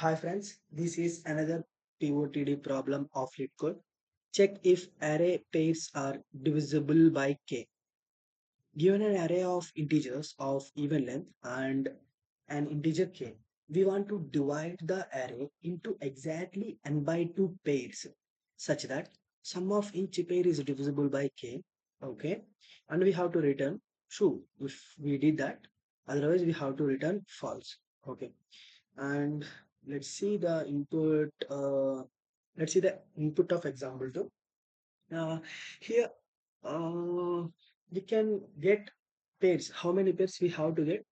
Hi friends, this is another POTD problem of Leetcode. Check if array pairs are divisible by k. Given an array of integers of even length and an integer k, we want to divide the array into exactly n by 2 pairs such that sum of each pair is divisible by k. Okay, and we have to return true if we did that. Otherwise, we have to return false. Okay, and let's see the input. Let's see the input of example 2. uh, Here we can get pairs. How many pairs we have to get?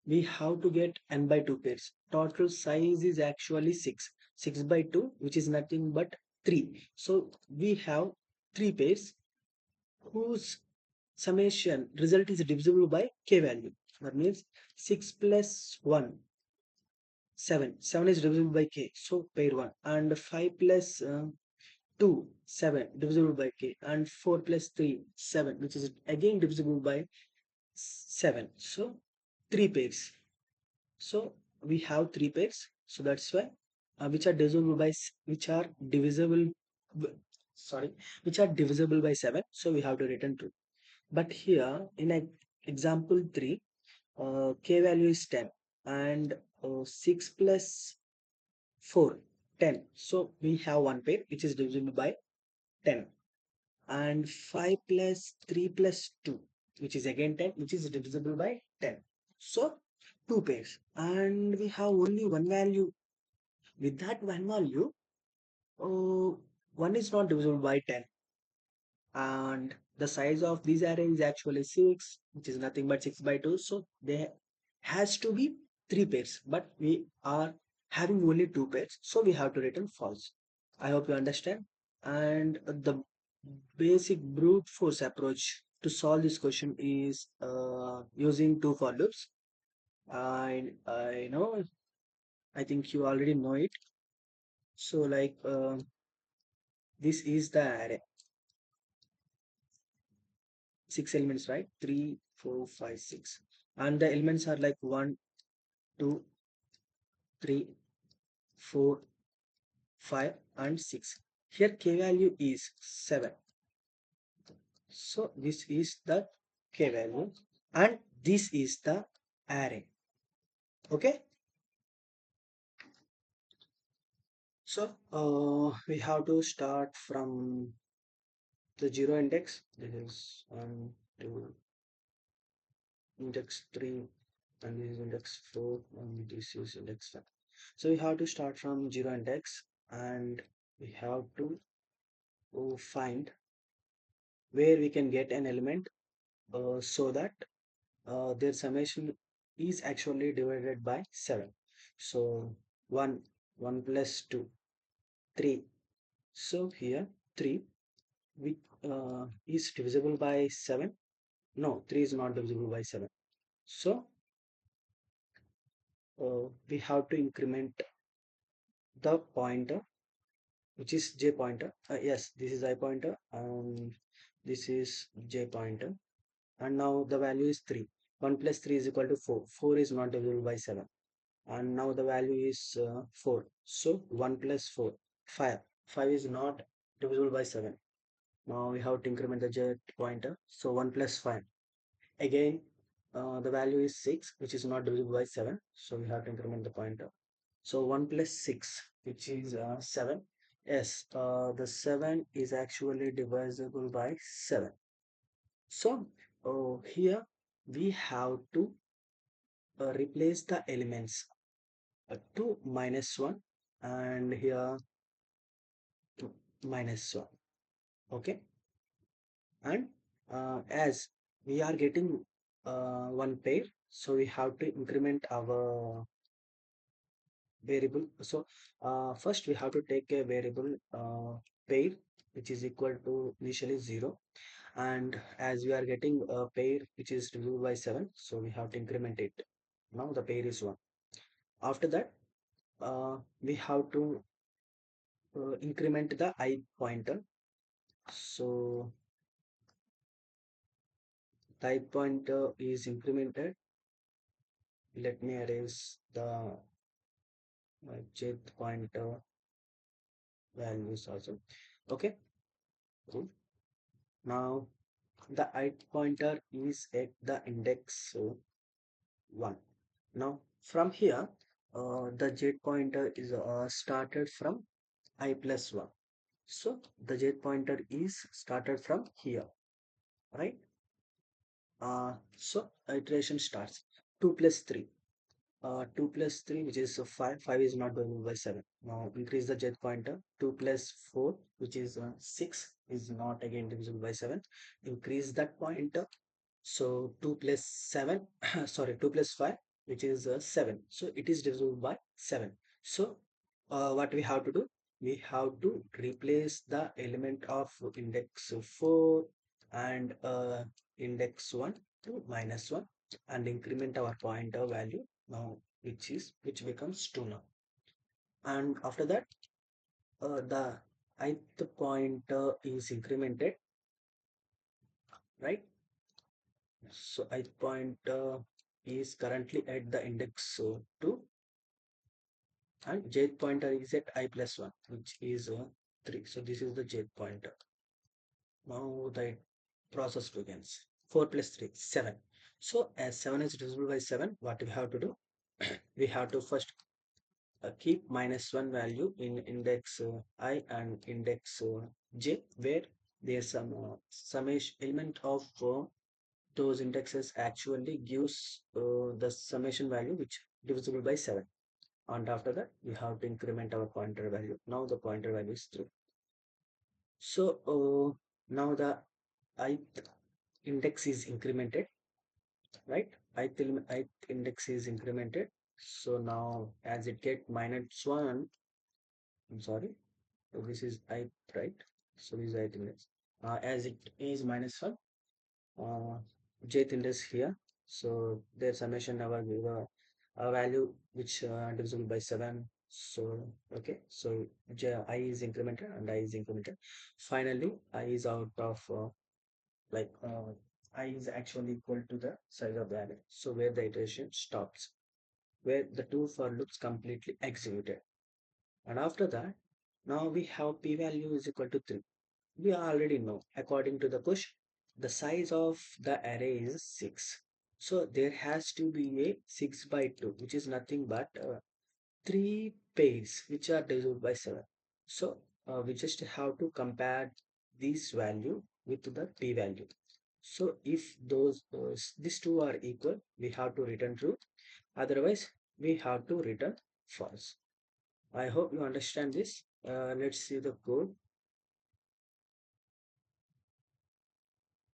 We have to get n by 2 pairs. Total size is actually 6. 6 by 2, which is nothing but 3. So we have 3 pairs whose summation result is divisible by k value. That means 6 plus 1, 7. 7 is divisible by k, so pair 1. And 5 plus 2, 7, divisible by k. And 4 plus 3, 7, which is again divisible by 7. So 3 pairs. So we have 3 pairs. So that's why which are divisible by which are divisible sorry, which are divisible by 7. So we have to return 2. But here in example 3, k value is 10 and 6 plus 4, 10. So we have one pair which is divisible by 10, and 5 plus 3 plus 2, which is again 10, which is divisible by 10. So two pairs, and we have only one value. With that one value, uh, one is not divisible by 10, and the size of this array is actually 6, which is nothing but 6 by 2. So there has to be 3 pairs, but we are having only 2 pairs, so we have to return false. I hope you understand. And the basic brute force approach to solve this question is using two for loops. I know, I think you already know it. So like this is the array, 6 elements, right? 3, 4, 5, 6, and the elements are like 1, 2, 3, 4, 5, and 6. Here k value is 7. So this is the k value, and this is the array. Okay. So we have to start from the zero index. This is 1, 2, index 3, and this is index 4, and this is index 5. So we have to start from zero index, and we have to find where we can get an element so that their summation is actually divided by 7. So 1, 1 plus 2, 3. So here 3 which is divisible by 7. No, 3 is not divisible by 7. So we have to increment the pointer, which is j pointer. Yes, this is I pointer and this is j pointer. And now the value is 3. 1 plus 3 is equal to 4. 4 is not divisible by 7. And now the value is 4. So 1 plus 4, 5. 5 is not divisible by 7. Now we have to increment the j pointer. So 1 plus 5. Again, the value is 6, which is not divisible by 7. So we have to increment the pointer. So 1 plus 6, which is 7. Yes, the 7 is actually divisible by 7. So here we have to replace the elements 2 minus 1 and here 2 minus 1. Okay. And as we are getting one pair, so we have to increment our variable. So first we have to take a variable pair, which is equal to initially 0, and as we are getting a pair which is divisible by 7, so we have to increment it. Now the pair is 1. After that we have to increment the I pointer. So the I pointer is incremented. Let me erase the jth pointer values also. Okay, cool. Now the ith pointer is at the index 1. Now from here, the j pointer is started from I plus 1. So the j pointer is started from here, right? So iteration starts 2 plus 3. 2 plus 3, which is 5. 5 is not divisible by 7. Now increase the j pointer. 2 plus 4, which is 6, is not again divisible by 7. Increase that pointer. So 2 plus 7, sorry, 2 plus 5, which is 7. So it is divisible by 7. So what we have to do? We have to replace the element of index 4 and index 1 to minus 1 and increment our pointer value now, which becomes 2 now. And after that, the ith pointer is incremented, right? So ith pointer is currently at the index 2 and jth pointer is at I plus 1, which is 3. So this is the jth pointer. Now the process begins. 4 plus 3, 7. So as 7 is divisible by 7, what we have to do? We have to first keep minus 1 value in index I and index j, where there's some summation element of those indexes actually gives the summation value which divisible by 7. And after that, we have to increment our pointer value. Now the pointer value is 3. So now the ith index is incremented, right? Ith index is incremented. So now as it get minus 1, I'm sorry, so this is ith, right? So this is ith index. As it is minus 1, uh, jth index here. So their summation never give a value which divisible by 7. So okay, so I is incremented and I is incremented. Finally, I is out of like I is actually equal to the size of the array. So where the iteration stops, where the two for loops completely executed. And after that, now we have p-value is equal to 3. We already know, according to the push, the size of the array is 6. So there has to be a 6 by 2, which is nothing but 3 pairs, which are divisible by 7. So we just have to compare this value with the p-value. So if these two are equal, we have to return true. Otherwise, we have to return false. I hope you understand this. Let's see the code.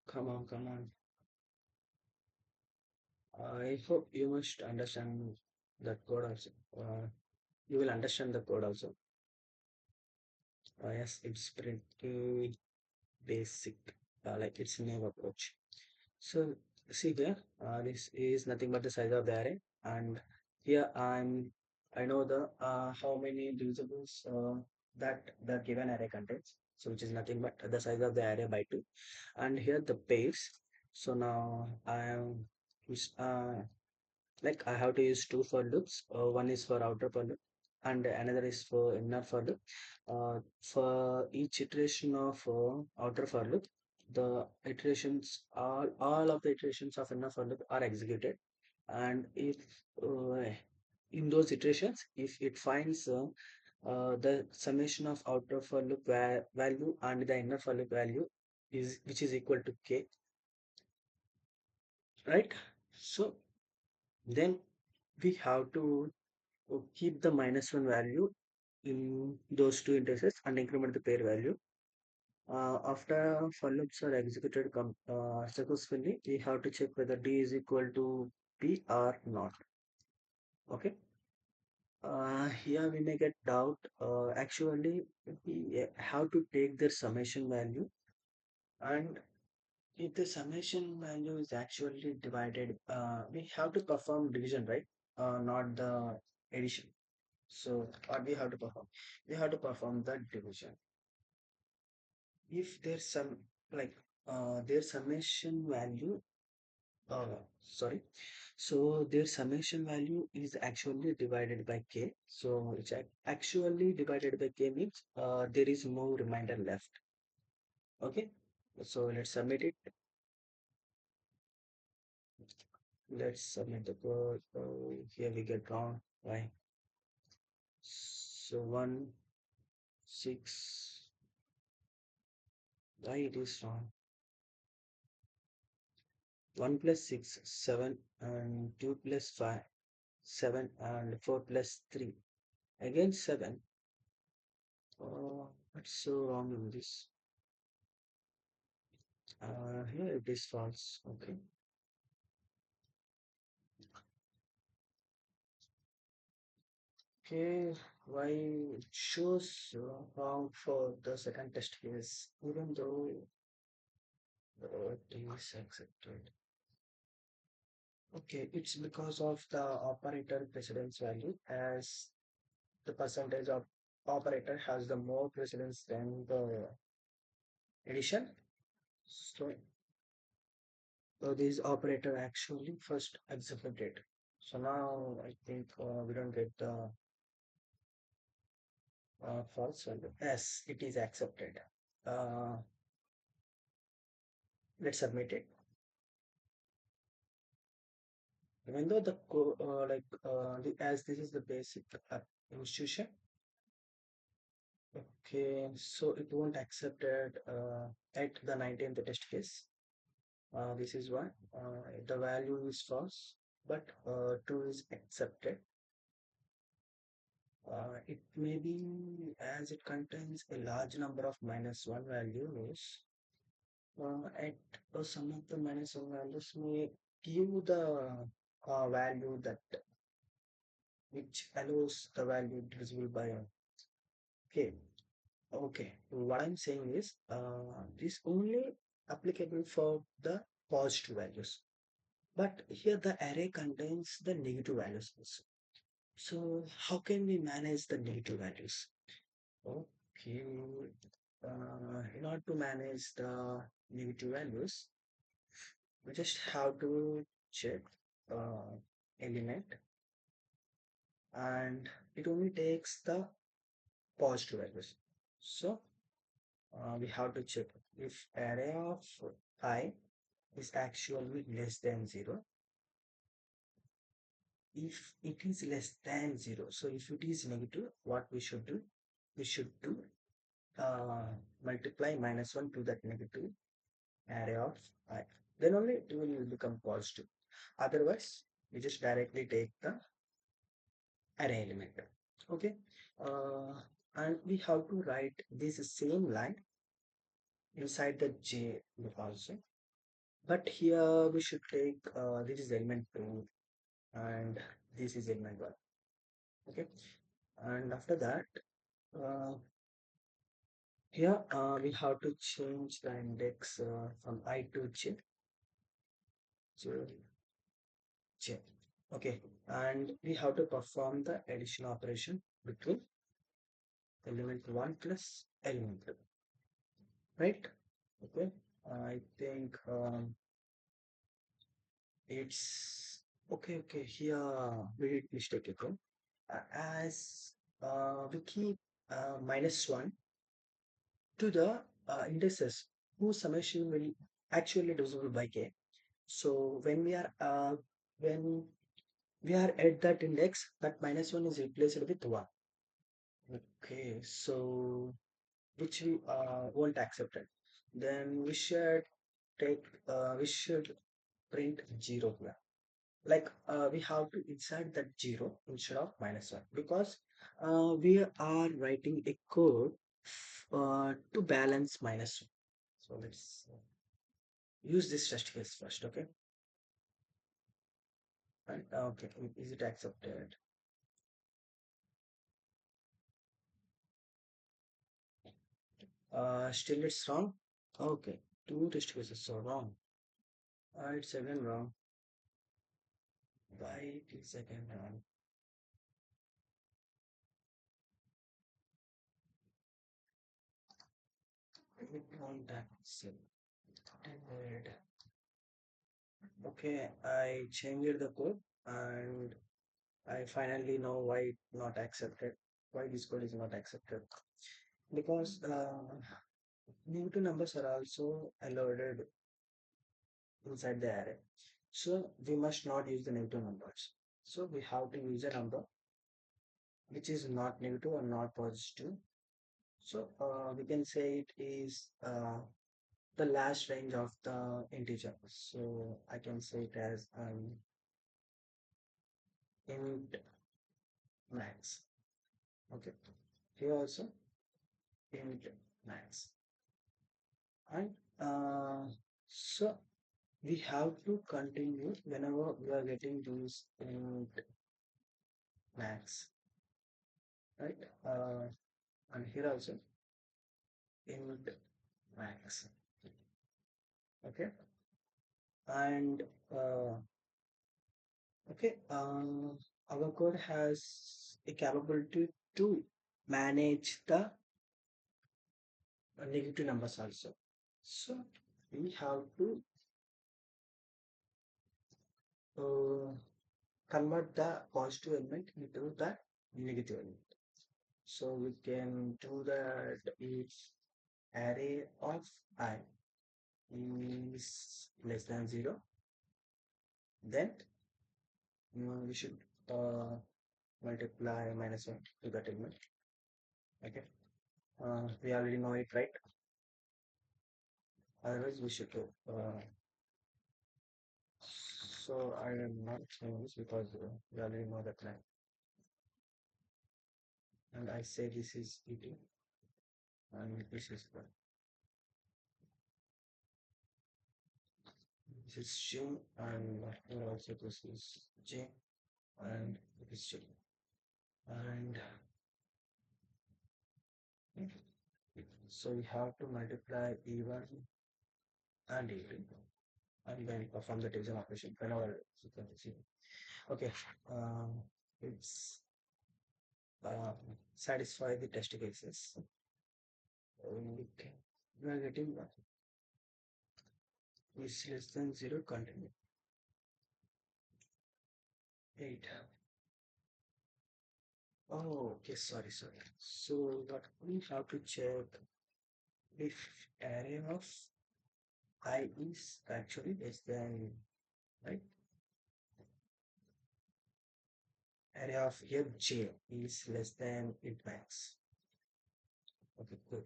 Come on, come on. I hope you must understand that code also. You will understand the code also. Yes, it's pretty basic, like it's new approach. So see here, this is nothing but the size of the array, and here I know the how many divisibles that the given array contains. So which is nothing but the size of the array by 2, and here the pairs. So now I am like I have to use two for loops. One is for outer for loop and another is for inner for loop. For each iteration of outer for loop, the iterations, all of the iterations of inner for loop are executed. And if uh, in those iterations, if it finds the summation of outer for loop value and the inner for loop value is which is equal to k, right? So then we have to keep the minus 1 value in those two indices and increment the pair value. After for loops are executed successfully, we have to check whether d is equal to p or not. Okay. Here we may get doubt. Actually, we have to take their summation value, and if the summation value is actually divided, we have to perform division, right? Not the addition. So what we have to perform? We have to perform the division. If there's some like their summation value sorry. So their summation value is actually divided by k. So it's actually divided by k means there is no remainder left. Okay. So let's submit it. Let's submit the code. Here we get wrong. Why? So 1 6. Why it is wrong? 1 plus 6 7 and 2 plus 5 7 and 4 plus 3 again 7. What's so wrong in this? Here it is false. Okay. Okay. Why it shows wrong for the second test case, even though it is accepted. Okay, it's because of the operator precedence value, as the percentage of operator has the more precedence than the addition. So this operator actually first executed. So now I think we don't get the false value. Yes, it is accepted. Uh, let's submit it. Even though the as this is the basic institution, okay, so it won't accept it at the 19th test case. This is why the value is false, but true is accepted. It may be as it contains a large number of -1 values. At some of the -1 values may give the value that which allows the value divisible by k. Okay, what I'm saying is this only applicable for the positive values. But here the array contains the negative values also. So how can we manage the negative values? Okay, in order to manage the negative values, we just have to check uh, element, and it only takes the positive values. So we have to check if array of I is actually less than 0. If it is less than 0, so if it is negative, what we should do? We should do uh, multiply -1 to that negative array of I. Then only it will become positive. Otherwise, we just directly take the array element. Okay. Uh, and we have to write this same line inside the J also. But here we should take this is element 2 and this is element 1. Okay. And after that, uh, here we have to change the index from I to J. So J. Okay. And we have to perform the addition operation between element 1 plus element 2. Right? Okay. I think it's okay. Okay. Here we did mistake again. As we keep -1 to the indices whose summation will actually divisible by k. So when we are at that index, that -1 is replaced with 1. Okay, so which we won't accept it. Then we should print 0 here. Like we have to insert that 0 instead of -1, because we are writing a code to balance -1. So let's use this test case first. Okay. And okay, is it accepted? Still it's wrong. Okay, two test cases are wrong. It's again wrong. Why it is again wrong? It won't accept. Okay, I changed the code and I finally know why it not accepted. Why this code is not accepted. Because negative numbers are also allowed inside the array. So we must not use the negative numbers. So we have to use a number which is not negative or not positive. So we can say it is the last range of the integer. So I can say it as int max. Okay. Here also int max. And so we have to continue whenever we are getting these int max, right? And here also int max. Okay. And okay, our code has a capability to manage the negative numbers also. So we have to uh, convert the positive element into the negative element. So we can do that if array of I is less than 0, then we should uh, multiply -1 to that element. Okay, we already know it, right? Otherwise, we should do. So I am not saying this because we already know that line. And I say this is E2 and this is this is J and here also this is J and this is J. And so we have to multiply E1 and E2 and then perform the division operation whenever you can see. Okay, it's satisfy the test cases. Okay, we are getting is less than 0, continue. 8. Oh, okay, sorry. So that we have to check if array of I is actually less than, right? Array of here j is less than int max. Okay, good.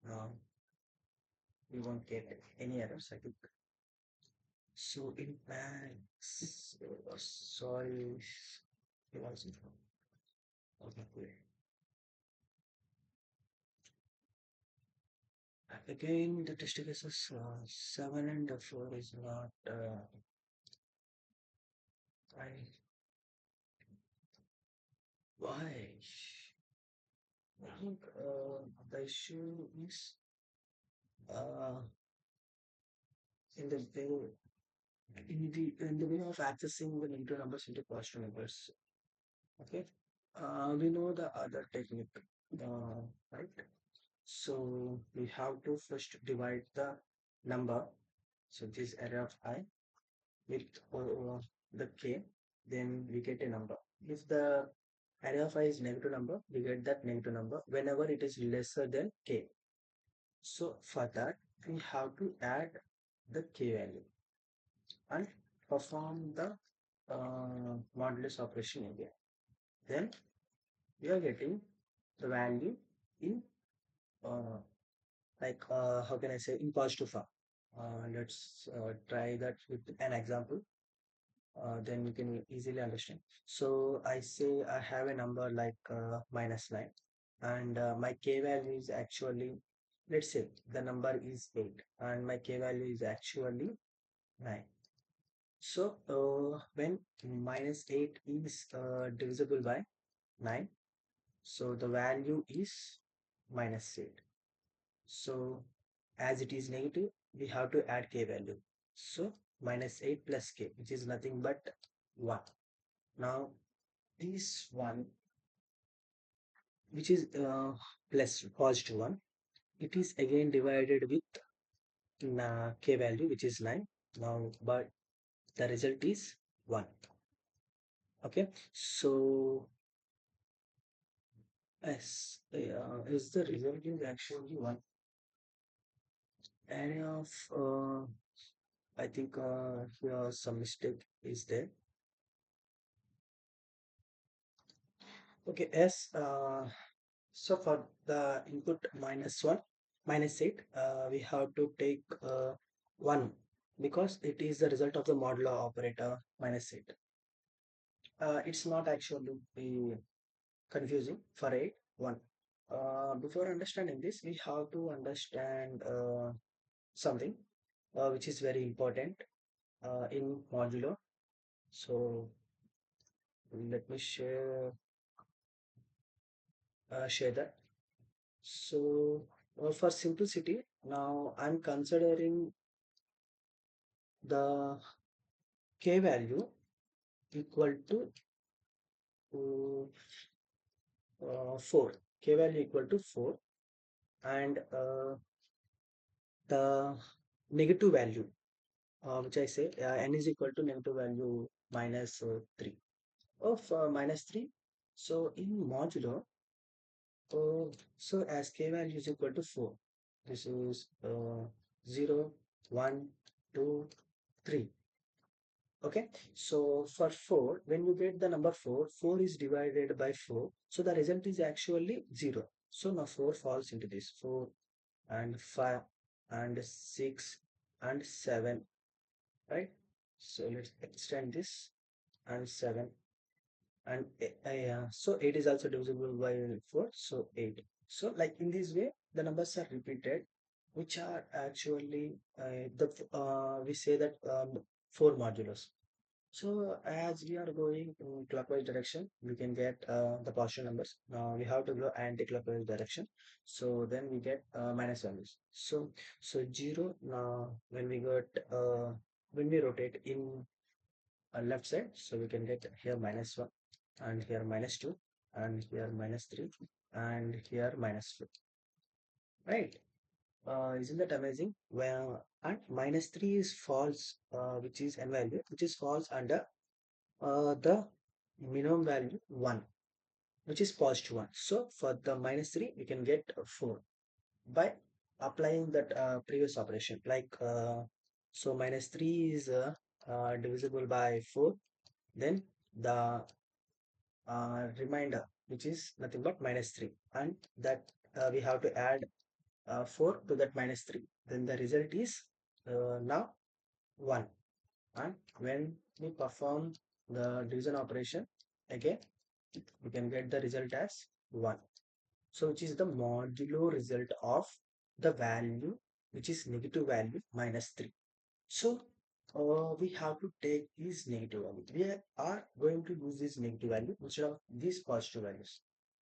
Now we won't get any errors, I think. So int max, sorry, it wasn't. Okay, good. Again, the test cases 7 and 4 is not. I why? I think the issue is uh, in the way in the way of accessing the negative numbers into positive numbers. Okay, we know the other technique, right? So we have to first divide the number. So this array of I with the k, then we get a number. If the array of I is negative number, we get that negative number whenever it is lesser than k. So for that, we have to add the k value and perform the modulus operation again. Then we are getting the value in uh, how can I say in positive form. Let's try that with an example. Then you can easily understand. So I say I have a number like -9 and my k value is actually, let's say the number is 8 and my k value is actually 9. So when -8 is divisible by 9, so the value is -8. So as it is negative, we have to add k value. So -8 plus k, which is nothing but 1. Now this one, which is plus positive 1, it is again divided with k value, which is 9. Now, but the result is 1. Okay, so is the result is actually 1. Array of I think here some mistake is there. Okay, S. So for the input -1, -8, we have to take 1 because it is the result of the modulo operator -8. It's not actually confusing for 8, 1. Before understanding this, we have to understand something which is very important in modulo. So let me share that. So for simplicity, now I'm considering the k value equal to 4. K value equal to 4 and the negative value, which I say n is equal to negative value minus 3 of minus 3. So in modulo, so as k value is equal to 4, this is 0, 1, 2, 3. Okay, so for 4, when you get the number 4, 4 is divided by 4, so the result is actually 0. So now 4 falls into this 4 and 5 and 6 and 7, right? So let's extend this and 7 and so 8 is also divisible by 4, so 8. So like in this way, the numbers are repeated, which are actually we say that 4 modulus. So as we are going in clockwise direction, we can get the positive numbers. Now we have to go anti-clockwise direction. So then we get minus values. So 0 now when we got when we rotate in left side, so we can get here -1 and here -2 and here -3 and here -4. Right? Isn't that amazing? Well, and -3 is false, which is n value, which is false under the minimum value 1, which is positive 1. So for the -3, we can get 4 by applying that previous operation. Like so, -3 is divisible by 4. Then the remainder, which is nothing but -3, and that we have to add 4 to that -3. Then the result is now 1. And when we perform the division operation again, we can get the result as 1. So which is the modulo result of the value which is negative value -3. So we have to take this negative value. We are going to use this negative value instead of these positive values.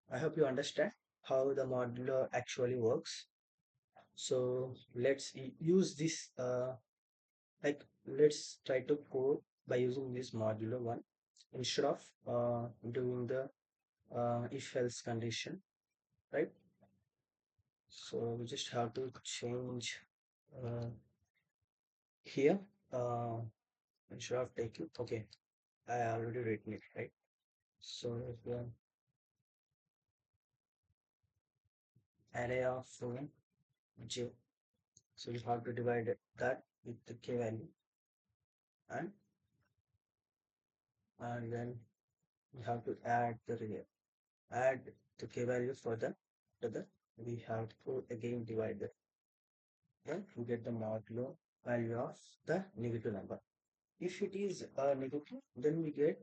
I hope you understand how the modulo actually works. So let's use this like let's try to code by using this modulo 1 instead of doing the if else condition, right? So we just have to change uh, here instead of taking, okay, I already written it, right? So the array of j, so we have to divide that with the k value and then we have to add add the k value for the we have to again divide it. Then we get the modulo value of the negative number. If it is negative, then we get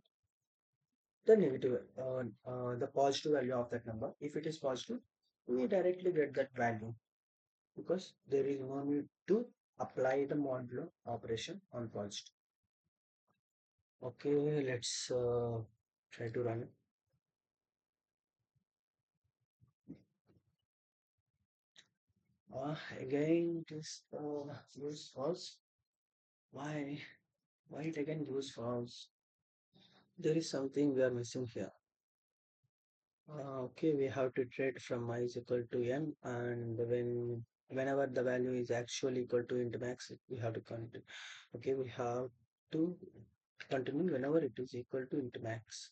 the negative, the positive value of that number. If it is positive, we directly get that value because there is no need to apply the modulo operation on positive. Okay, let's try to run it. Again, this use false. Why? Why it again use false? There is something we are missing here. Okay, we have to trade from I is equal to n, and whenever the value is actually equal to int max, we have to count it. Okay, we have to continue whenever it is equal to int max.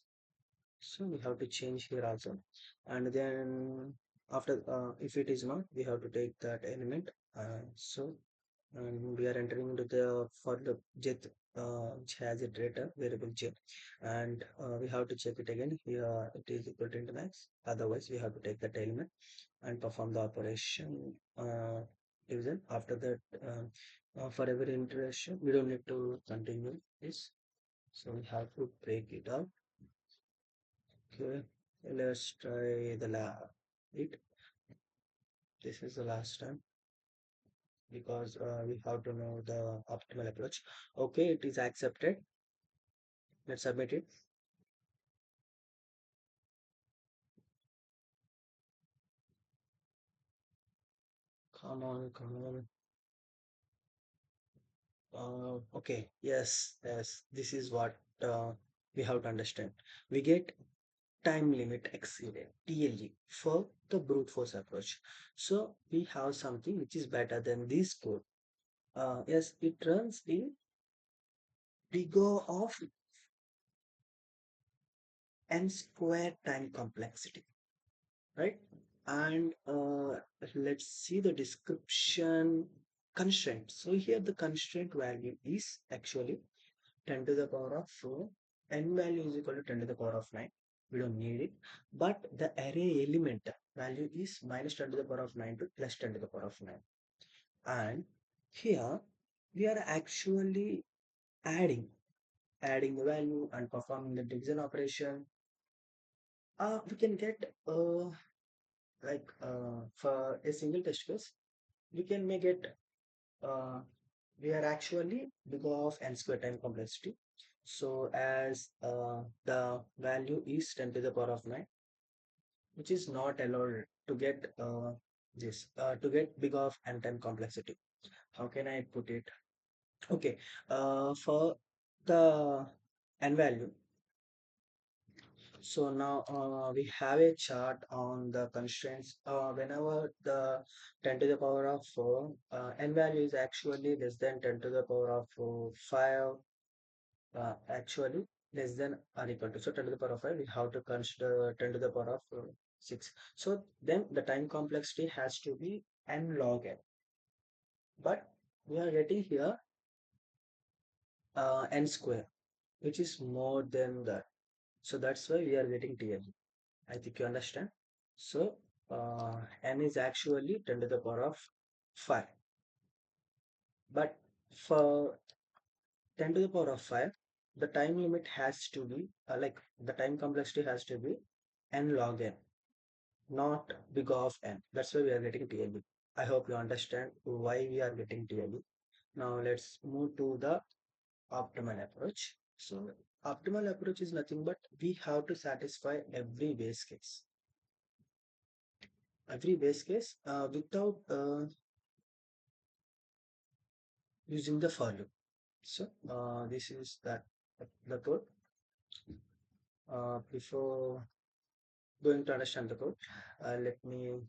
So we have to change here also, and then after if it is not, we have to take that element. So and we are entering into the for the jet which has a data variable jet, and we have to check it again. Here it is equal to int max. Otherwise, we have to take that element and perform the operation division. After that, for every iteration, we don't need to continue this. So we have to break it up. Okay, let's try the it. This is the last time because we have to know the optimal approach. Okay, it is accepted. Let's submit it. Come on, come on. Okay, yes. This is what we have to understand. We get time limit exceeded TLE for the brute force approach. So we have something which is better than this code. Yes, it runs in big O of n square time complexity, right? And let's see the description constraint. So here the constraint value is actually 10 to the power of 4. N value is equal to 10 to the power of 9. We don't need it. But the array element value is minus 10 to the power of 9 to plus 10 to the power of 9. And here we are actually adding adding the value and performing the division operation. We can get for a single test case, we can make it uh, we are actually big of n square time complexity. So as the value is 10 to the power of 9, which is not allowed to get this to get big of n time complexity. How can I put it? Okay, for the n value. So now we have a chart on the constraints. Whenever the 10 to the power of 4, n value is actually less than 10 to the power of 5, actually less than or equal to. So 10 to the power of 5, we have to consider 10 to the power of 6. So then the time complexity has to be n log n. But we are getting here n square, which is more than that. So that's why we are getting TLE. I think you understand. So n is actually 10 to the power of 5. But for 10 to the power of 5, the time limit has to be the time complexity has to be n log n, not big of n. That's why we are getting TLE. I hope you understand why we are getting TLE. Now let's move to the optimal approach. So optimal approach is nothing but we have to satisfy every base case without using the for loop. So this is that the code. Before going to understand the code, let me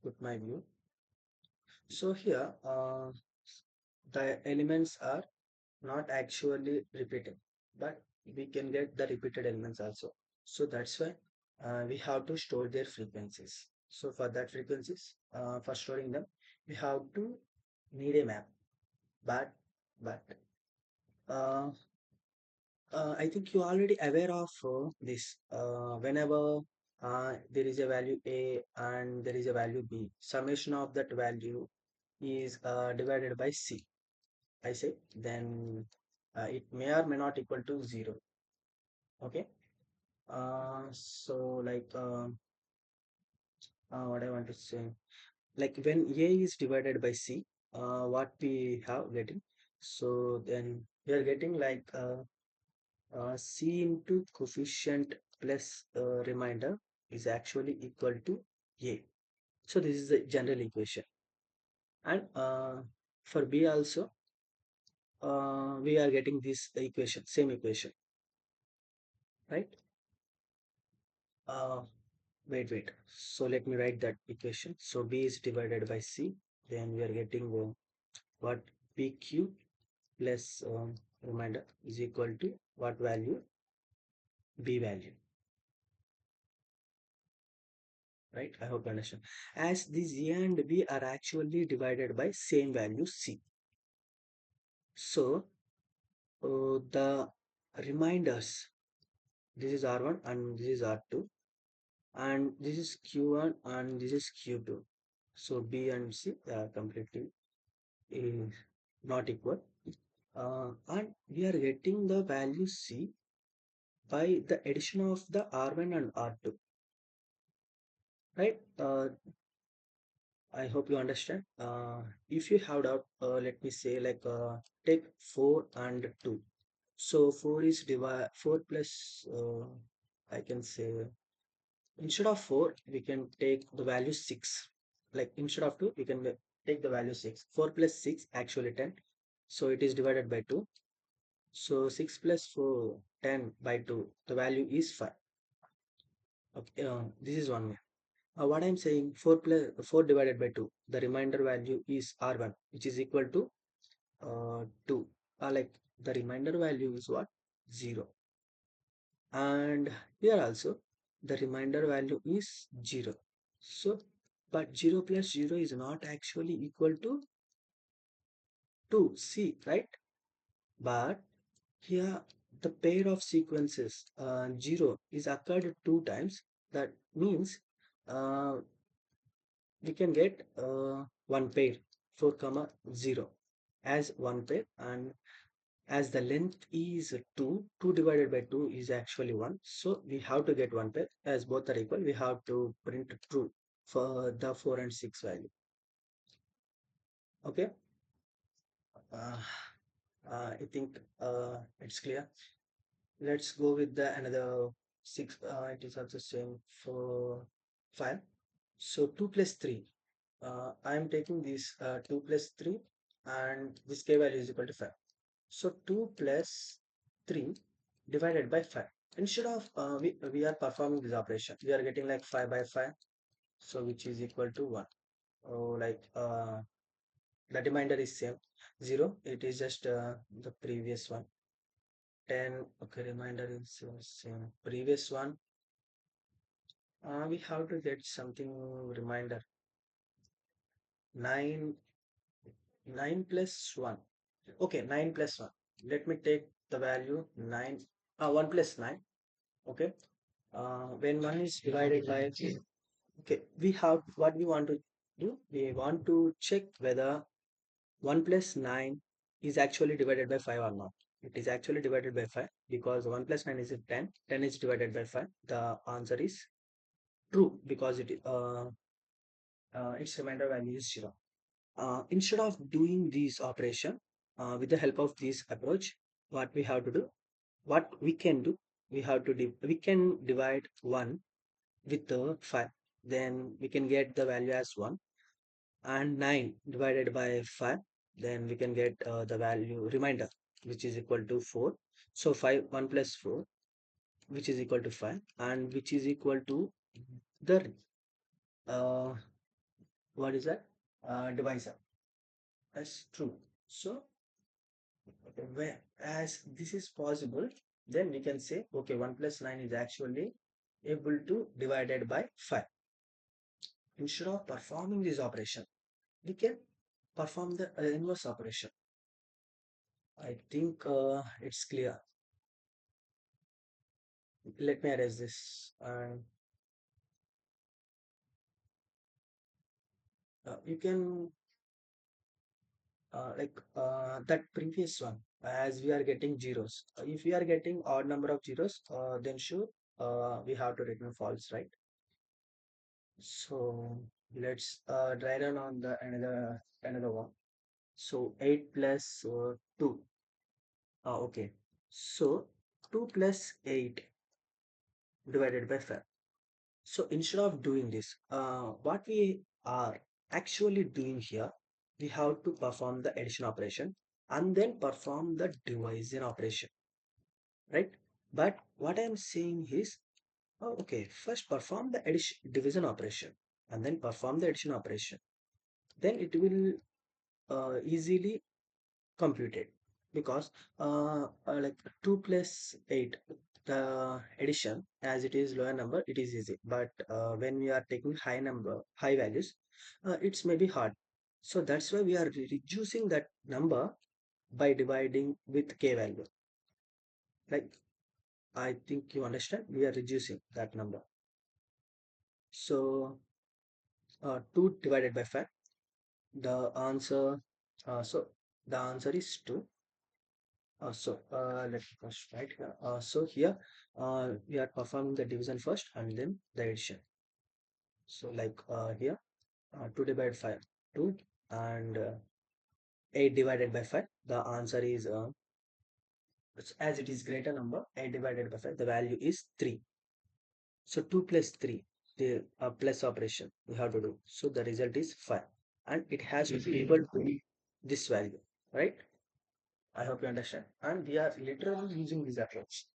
put my view. So here the elements are not actually repeating, but we can get the repeated elements also. So that's why we have to store their frequencies. So for that frequencies, for storing them, we have to need a map. But but uh, I think you're already aware of this. Whenever there is a value A and there is a value B, summation of that value is divided by C. I say then it may or may not equal to 0. Okay. So what I want to say, like when A is divided by C, what we have getting. So then we are getting C into coefficient plus remainder is actually equal to A. So this is the general equation. And for B also, we are getting this equation, same equation, right? Uh, wait. So let me write that equation. So B is divided by C. Then we are getting what PQ plus reminder is equal to what value? B value, right? I hope you understand. As these A and B are actually divided by same value C. So the reminders, this is R1 and this is R2, and this is Q1 and this is Q2. So B and C are completely is not equal. And we are getting the value C by the addition of the R1 and R2, right? I hope you understand. If you have doubt, let me say like take 4 and 2. So 4 is divide 4 plus I can say instead of 4 we can take the value 6. Like instead of 2 we can take the value 6. 4 plus 6 actually 10. So it is divided by 2. So 6 plus 4 10 by 2. The value is 5. Okay, this is one way. What I'm saying 4 plus 4 divided by 2. The remainder value is R1 which is equal to 2. Like the remainder value is what? 0. And here also the remainder value is 0. So but 0 plus 0 is not actually equal to 2 C, right? But here the pair of sequences 0 is occurred 2 times. That means uh, we can get one pair 4 comma 0 as one pair, and as the length is 2, 2 divided by 2 is actually 1. So we have to get one pair. As both are equal, we have to print true for the 4 and 6 value. Okay. Uh, I think it's clear. Let's go with the another 6. It is also same for 5. So 2 plus 3. I am taking this 2 plus 3 and this k value is equal to 5. So 2 plus 3 divided by 5. Instead of we are performing this operation, we are getting like 5 by 5. So which is equal to 1. Oh, like the remainder is same 0. It is just the previous one. 10. Okay, remainder is same. Previous one. We have to get something reminder. 9 9 plus 1. Okay, 9 plus 1. Let me take the value 9. 1 plus 9. Okay. When 1 is divided by, okay, we have what we want to do. We want to check whether 1 plus 9 is actually divided by 5 or not. It is actually divided by 5 because 1 plus 9 is 10. 10 is divided by 5. The answer is true because its remainder value is 0. Instead of doing this operation with the help of this approach, what we have to do, what we can do, we can divide 1 with the 5. Then we can get the value as 1, and 9 divided by 5. Then we can get the value remainder which is equal to 4. So 1 plus 4 which is equal to 5 and which is equal to the uh, what is that? Divisor. That's true. So where as this is possible, then we can say okay 1 plus 9 is actually able to divided by 5. Instead of performing this operation, we can perform the inverse operation. I think it's clear. Let me erase this, and you can that previous one, as we are getting zeros. If we are getting odd number of zeros, then sure we have to return false, right? So let's try run on the another one. So 8 plus 2. Okay. So 2 plus 8 divided by 5. So instead of doing this, what we are actually doing here, we have to perform the addition operation and then perform the division operation, right? But what I am saying is, oh, okay, first perform the addition division operation and then perform the addition operation. Then it will easily computed. because like 2 plus 8, the addition, as it is lower number, it is easy, but when we are taking high values, it's maybe hard. So that's why we are reducing that number by dividing with k value. Like, I think you understand, we are reducing that number. So 2 divided by 5, the answer, so the answer is 2. Let me first write here. So here we are performing the division first and then the addition. So like here 2 divided 5, 2, and 8 divided by 5. The answer is, as it is greater number, 8 divided by 5, the value is 3. So 2 plus 3, the plus operation we have to do. So the result is 5, and it has to be able to be this value, right? I hope you understand. And we are literally using this approach.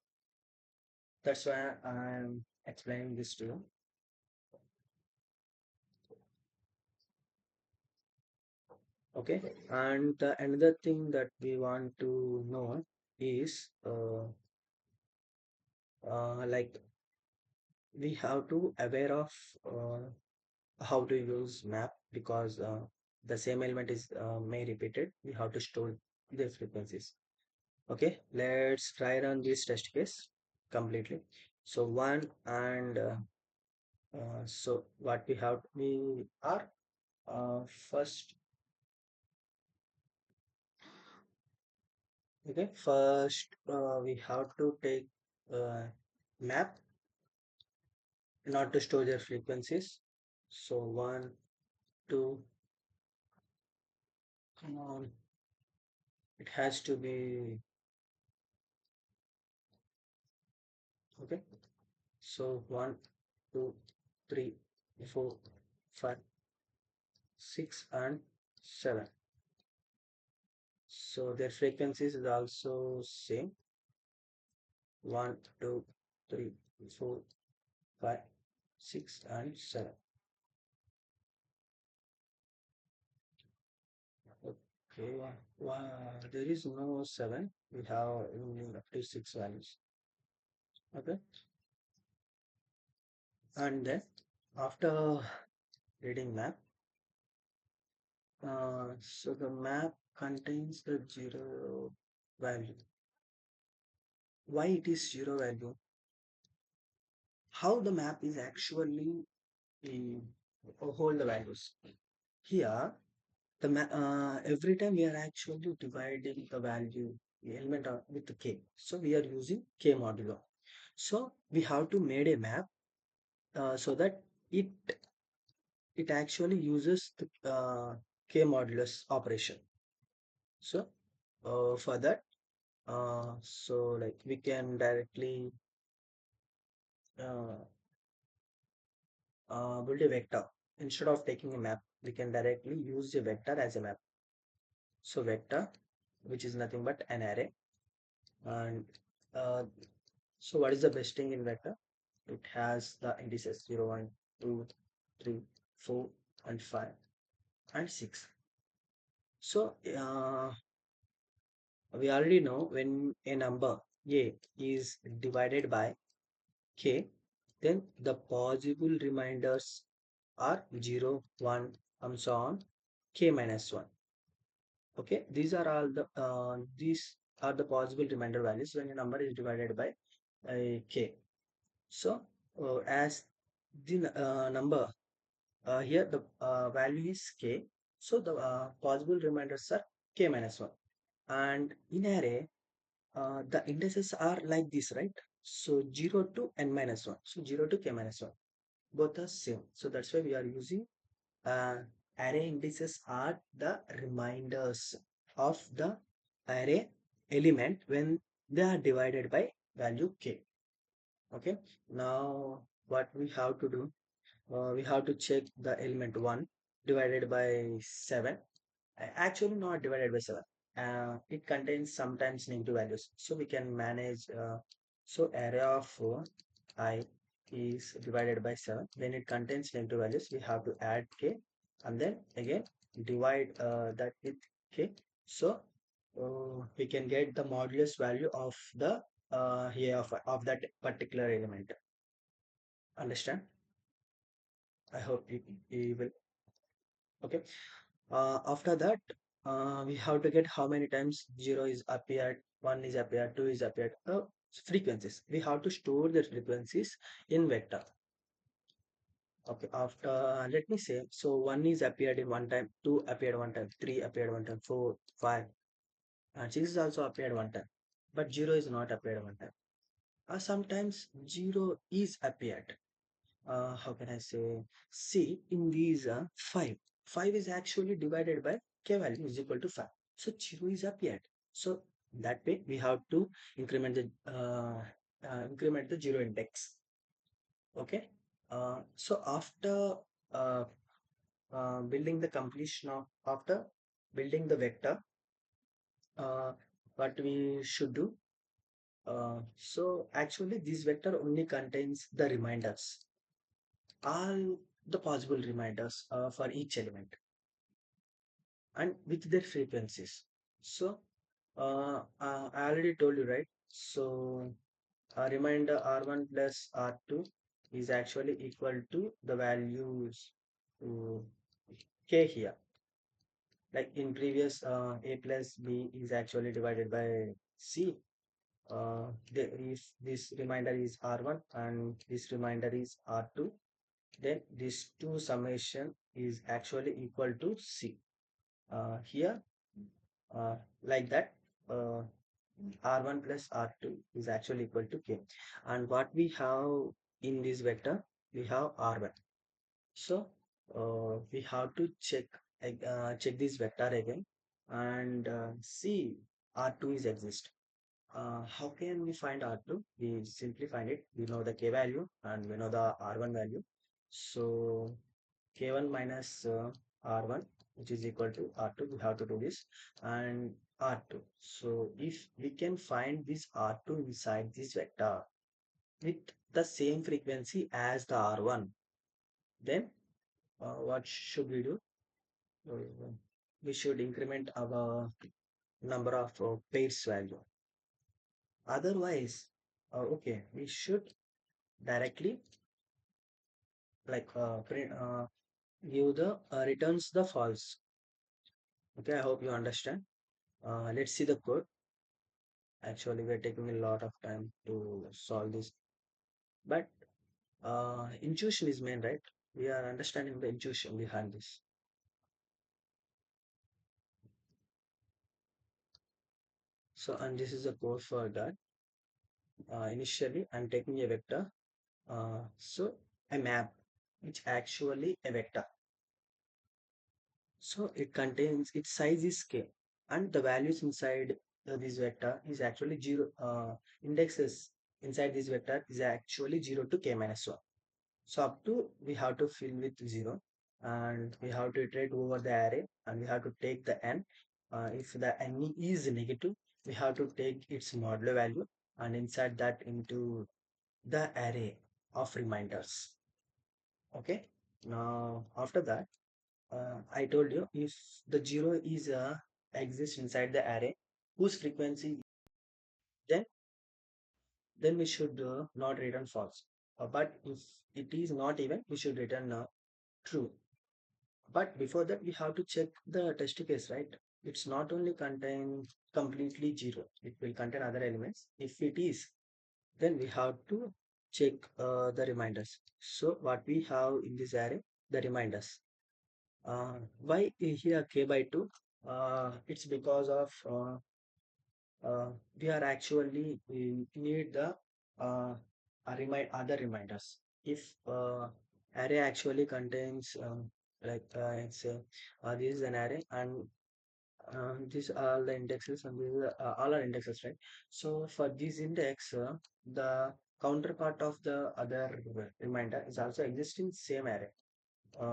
That's why I'm explaining this to you. Okay. And the another thing that we want to know is like we have to aware of how to use map, because the same element is may repeated. We have to store the frequencies. Okay, let's try run this test case completely. So one and so what we are first. Okay, first we have to take map not to store their frequencies. So one, two, come on, it has to be okay. So one, two, three, four, five, six, and seven. So their frequencies is also same. One, two, three, four, five, six, and seven. Okay, there is no seven. We have only up to six values. Okay, and then after reading map, so the map contains the zero value. Why it is zero value? How the map is actually hold the values? Here, every time we are actually dividing the value element with the k. So we are using k modulo. So we have to made a map so that it it actually uses the k modulus operation. So for that, so like we can directly uh, build a vector. Instead of taking a map, we can directly use a vector as a map. So vector, which is nothing but an array. And uh, so what is the best thing in vector? It has the indices 0, 1, 2, 3, 4, and 5, and 6. So we already know when a number a is divided by k, then the possible reminders are 0, 1, and so on, k minus 1. Okay, these are the possible remainder values when a number is divided by k. So as the number here the value is k, so the possible remainders are k minus 1. And in array, the indices are like this, right? So 0 to n minus 1. So 0 to k minus 1. Both are same. So that's why we are using uh, array indices are the reminders of the array element when they are divided by value k. Okay. Now what we have to do? We have to check the element 1 divided by 7. Actually not divided by 7. It contains sometimes negative values, so we can manage. So array of I is divided by 7. When it contains negative values, we have to add k, and then again divide that with k. So we can get the modulus value of the of that particular element. Understand? I hope you will. Okay. After that, we have to get how many times 0 is appeared, 1 is appeared, 2 is appeared. Frequencies. We have to store the frequencies in vector. Okay, after let me say, so 1 is appeared in one time, 2 appeared one time, 3 appeared one time, 4, 5, and 6 is also appeared one time. But 0 is not appeared one time. Sometimes 0 is appeared. How can I say? See, in these 5, 5 is actually divided by k value is equal to 5. So 0 is appeared. So that way we have to increment the 0 index. Okay. So after uh, building the completion of after building the vector, uh, what we should do? So actually this vector only contains the reminders, all the possible reminders for each element and with their frequencies. So I already told you, right? So a reminder R1 plus R2 is actually equal to the values uh, k here. Like in previous, a plus b is actually divided by c. If this reminder is R1 and this reminder is R2, then this two summation is actually equal to C. Here, uh, like that, uh, R1 plus R2 is actually equal to K. And what we have in this vector, we have R1. So we have to check this vector again and see R2 is exist. How can we find R2? We simply find it. We know the K value and we know the R1 value. So K1 minus R1, which is equal to R2, we have to do this, and R2. So if we can find this R2 inside this vector with the same frequency as the R1, then what should we do? Uh, we should increment our number of pairs value. Otherwise, okay, we should directly like give the returns the false. Okay, I hope you understand. Let's see the code. Actually, we're taking a lot of time to solve this, but intuition is main, right? We are understanding the intuition behind this. So, and this is a code for that. Initially, I'm taking a vector. So a map, which actually a vector. So it contains its size is k, and the values inside this vector is actually zero. Indexes inside this vector is actually 0 to k minus 1. So up to we have to fill with 0 and we have to iterate over the array and we have to take the n. If the n is negative, we have to take its modulo value and insert that into the array of reminders. Okay. Now after that, I told you if the 0 is exists inside the array whose frequency, then we should not return false. But if it is not even, we should return true. But before that, we have to check the test case, right? It's not only contain completely 0, it will contain other elements. If it is, then we have to check the reminders. So what we have in this array, the reminders. Why here k by 2? It's because of we are actually we need the other reminders. If array actually contains like it's this is an array and these are the indexes and these are all are indexes, right? So for this index, the counterpart of the other reminder is also existing same array.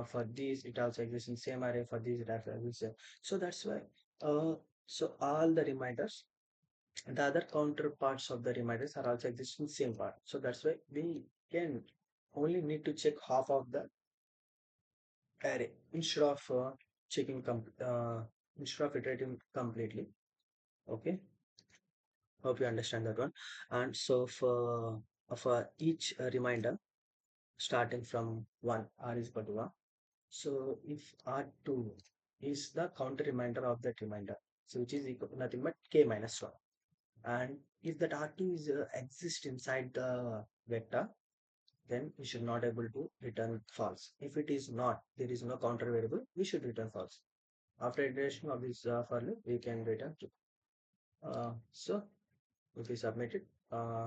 For these, it also exists in same array. For these, it also exists. So that's why. So all the reminders and the other counterparts of the reminders are also existing same part. So that's why we can only need to check half of the array instead of checking instead of iterating completely. Okay, hope you understand that one. And so for each reminder starting from 1, r is equal to 1. So if R2 is the counter reminder of that reminder, so which is equal to nothing but k minus 1. And if that R2 is exist inside the vector, then we should not able to return false. If it is not, there is no counter variable, we should return false. After iteration of this for loop, we can return true. So if we submit it,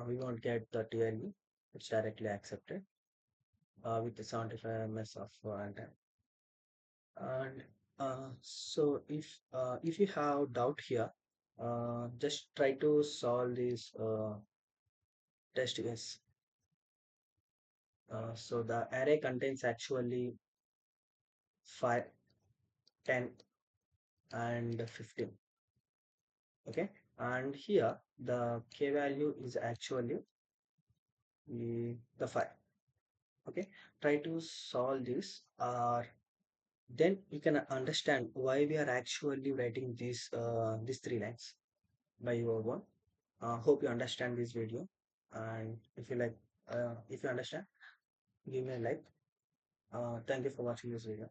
we won't get the TLE. It's directly accepted with the 75 ms of runtime. And so if you have doubt here, just try to solve this test case. So the array contains actually 5, 10, and 15. Okay, and here the k value is actually the 5. Okay, try to solve this, or then you can understand why we are actually writing these 3 lines by your own. Hope you understand this video, and if you understand, give me a like. Thank you for watching this video.